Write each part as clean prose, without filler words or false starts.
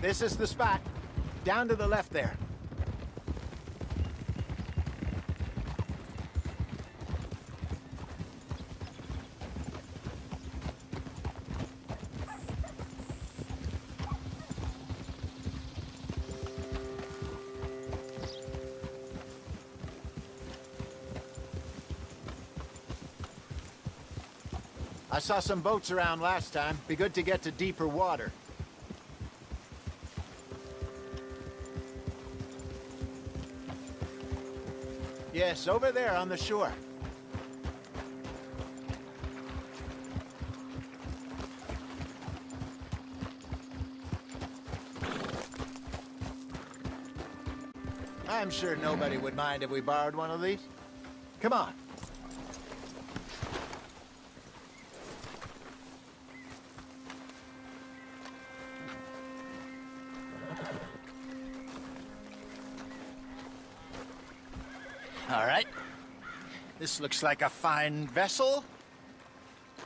This is the spot. Down to the left there. I saw some boats around last time. Be good to get to deeper water. Yes, over there on the shore. I'm sure nobody would mind if we borrowed one of these. Come on. All right. This looks like a fine vessel.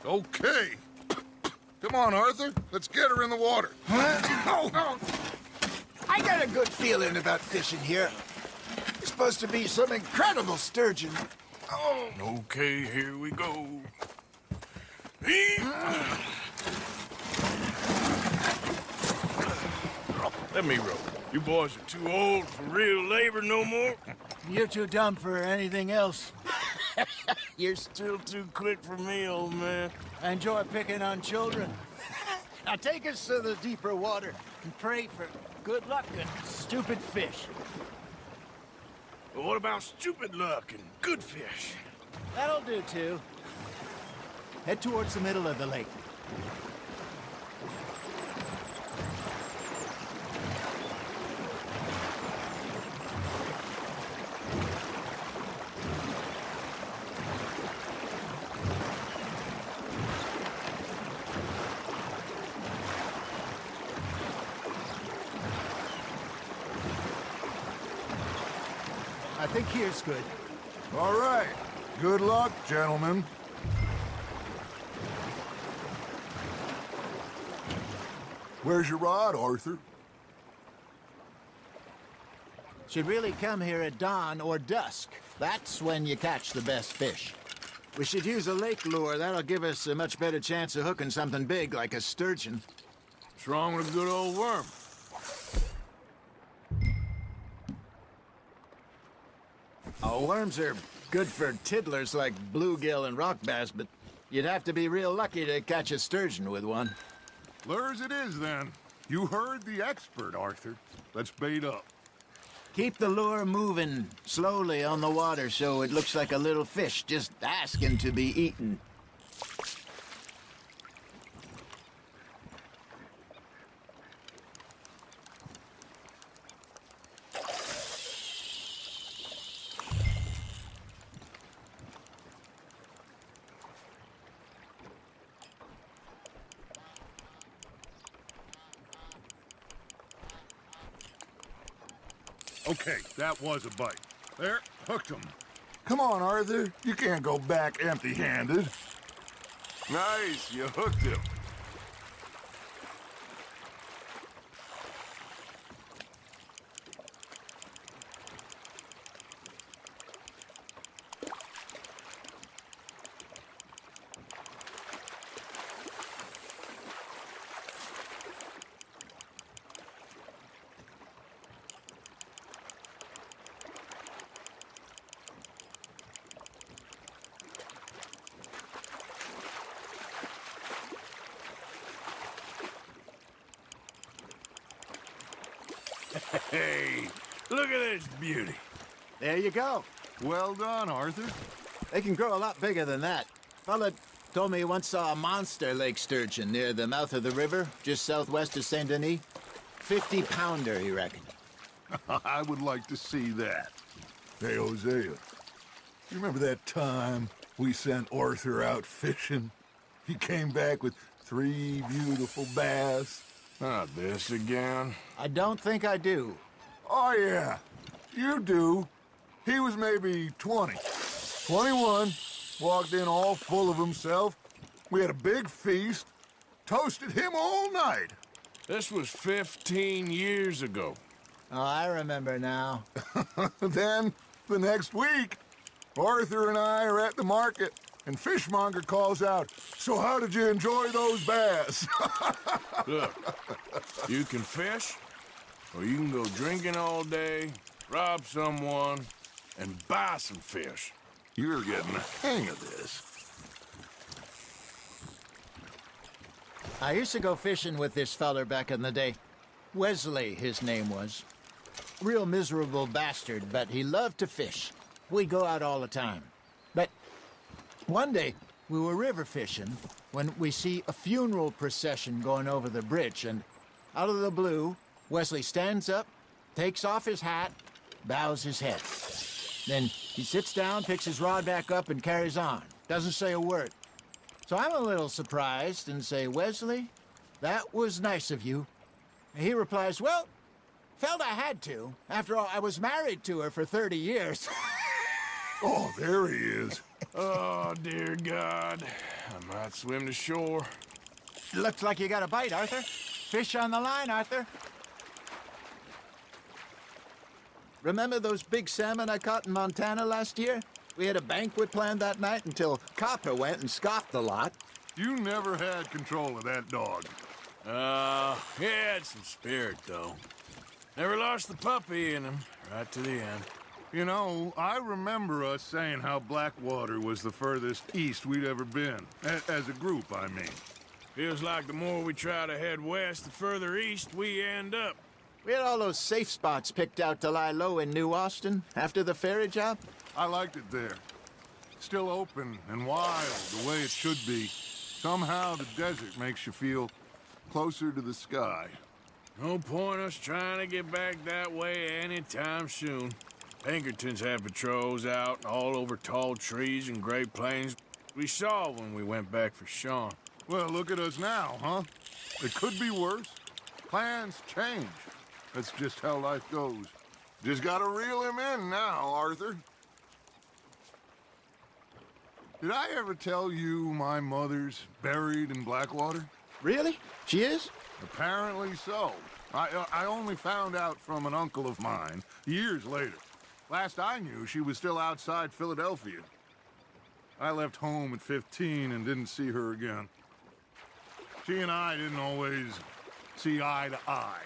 Okay. Come on, Arthur. Let's get her in the water. Oh. I got a good feeling about fishing here. It's supposed to be some incredible sturgeon. Oh. Okay, here we go. Let me row. You boys are too old for real labor no more. You're too dumb for anything else. You're still too quick for me, old man. I enjoy picking on children. Now take us to the deeper water and pray for good luck and stupid fish. But what about stupid luck and good fish? That'll do, too. Head towards the middle of the lake. I think here's good. All right. Good luck, gentlemen. Where's your rod, Arthur? Should really come here at dawn or dusk. That's when you catch the best fish. We should use a lake lure. That'll give us a much better chance of hooking something big like a sturgeon. What's wrong with a good old worm? Oh, worms are good for tiddlers like bluegill and rock bass, but you'd have to be real lucky to catch a sturgeon with one. Lures it is, then. You heard the expert, Arthur. Let's bait up. Keep the lure moving slowly on the water so it looks like a little fish just asking to be eaten. Okay, that was a bite. There, hooked him. Come on, Arthur. You can't go back empty-handed. Nice, you hooked him. Hey, look at this beauty. There you go. Well done, Arthur. They can grow a lot bigger than that. Fella told me he once saw a monster lake sturgeon near the mouth of the river, just southwest of Saint Denis. 50-pounder, he reckoned. I would like to see that. Hey, Hosea, you remember that time we sent Arthur out fishing? He came back with 3 beautiful bass. Not this again. I don't think I do. Oh, yeah. You do. He was maybe 20. 21. Walked in all full of himself. We had a big feast. Toasted him all night. This was 15 years ago. Oh, I remember now. Then, the next week, Arthur and I are at the market, and Fishmonger calls out, "So how did you enjoy those bass?" Look, you can fish, or you can go drinking all day, rob someone, and buy some fish. You're getting the hang of this. I used to go fishing with this feller back in the day. Wesley, his name was. Real miserable bastard, but he loved to fish. We'd go out all the time. But one day, we were river fishing when we see a funeral procession going over the bridge, and out of the blue, Wesley stands up, takes off his hat, bows his head. Then he sits down, picks his rod back up, and carries on. Doesn't say a word. So I'm a little surprised and say, "Wesley, that was nice of you." And he replies, "Well, felt I had to. After all, I was married to her for 30 years. Oh, there he is. Oh, dear God. I might swim to shore. Looks like you got a bite, Arthur. Fish on the line, Arthur. Remember those big salmon I caught in Montana last year? We had a banquet planned that night until Copper went and scoffed a lot. You never had control of that dog. He had some spirit, though. Never lost the puppy in him, right to the end. You know, I remember us saying how Blackwater was the furthest east we'd ever been. As a group, I mean. Feels like the more we try to head west, the further east we end up. We had all those safe spots picked out to lie low in New Austin after the ferry job. I liked it there. Still open and wild, the way it should be. Somehow the desert makes you feel closer to the sky. No point us trying to get back that way anytime soon. Pinkertons had patrols out all over tall trees and Great Plains. We saw when we went back for Sean. Well, look at us now, huh? It could be worse. Plans change. That's just how life goes. Just gotta reel him in now, Arthur. Did I ever tell you my mother's buried in Blackwater? Really? She is? Apparently so. I only found out from an uncle of mine years later. Last I knew, she was still outside Philadelphia. I left home at 15 and didn't see her again. She and I didn't always see eye to eye.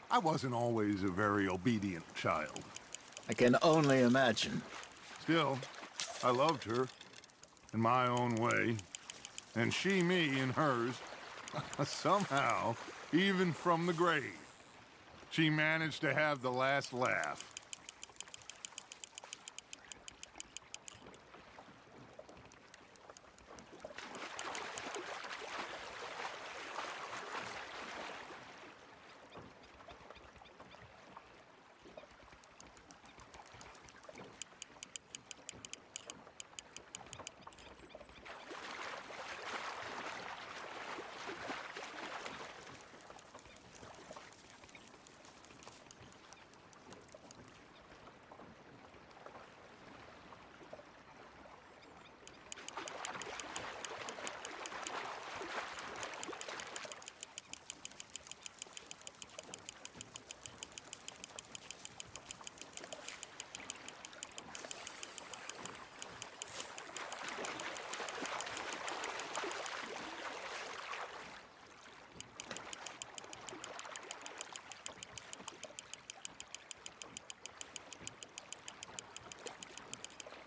I wasn't always a very obedient child. I can only imagine. Still, I loved her in my own way, and she me in hers. Somehow, even from the grave, she managed to have the last laugh.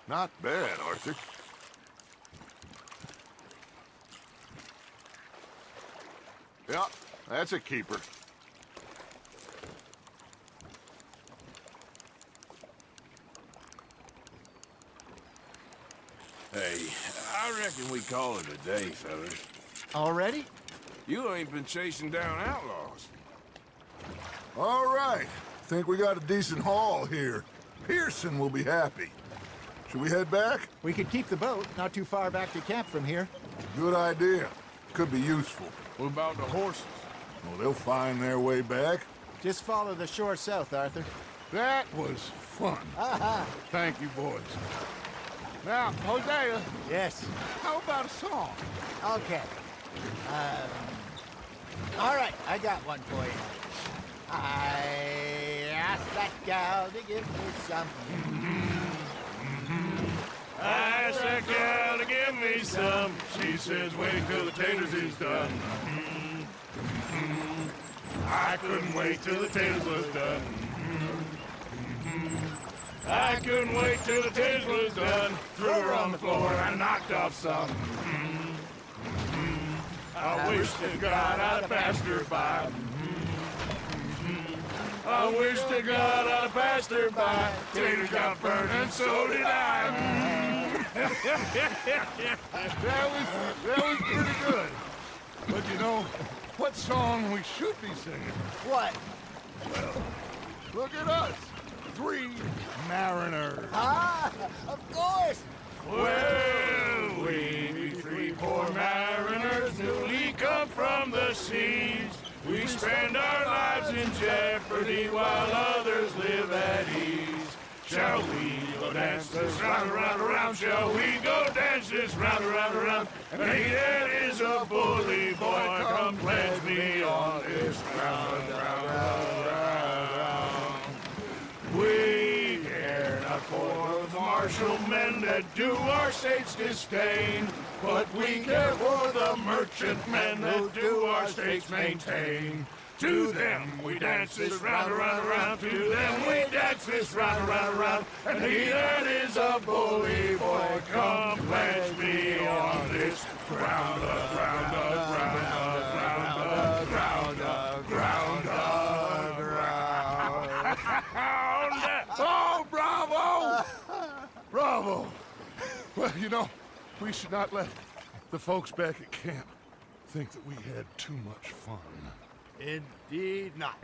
Not bad, Arthur. Yeah, that's a keeper. Hey, I reckon we call it a day, fellas. Already? You ain't been chasing down outlaws. All right. Think we got a decent haul here. Pearson will be happy. Should we head back? We could keep the boat not too far back to camp from here. Good idea. Could be useful. What about the horses? Well, they'll find their way back. Just follow the shore south, Arthur. That was fun. Aha! Thank you, boys. Now, Hosea, Yes. how about a song? Okay. All right, I got one for you. I asked that gal to give me some. I asked that gal to give me some. She says, wait till the taters is done. I couldn't wait till the taters was done. I couldn't wait till the taters was done. Threw her on the floor and I knocked off some. I wish to God I'd passed her by. I wish to God I'd passed her by. Taters got burned and so did I. That was pretty good. But you know, what song we should be singing? What? Look at us. 3 mariners. Ah, of course. Well, we 3 poor mariners newly come from the seas. We spend our lives in jeopardy while others live at ease. Shall we go dance this round, around, around? Shall we go dance this round, around, around? And he that is a bully boy, come pledge me on this round, round, round, round. We care not for the martial men that do our state's disdain, but we care for the merchant men that do our states maintain. To them we dance this round, around, around. To them we dance this round, around, around. And he that is a bully boy, come pledge me on this ground, ground, ground, ground, ground, ground, ground. Oh, bravo! Bravo! Well, you know, we should not let the folks back at camp think that we had too much fun. Indeed not.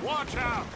Watch out!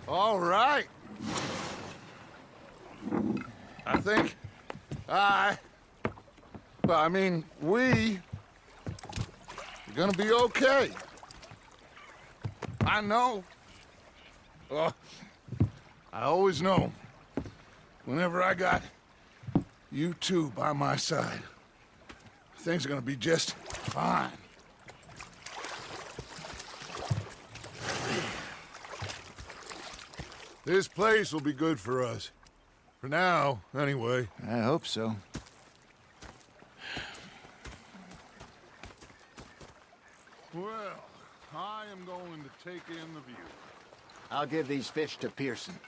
All right. I think we are gonna be okay. I know. I always know. Whenever I got you two by my side, things are gonna be just fine. This place will be good for us. For now, anyway. I hope so. Well, I am going to take in the view. I'll give these fish to Pearson.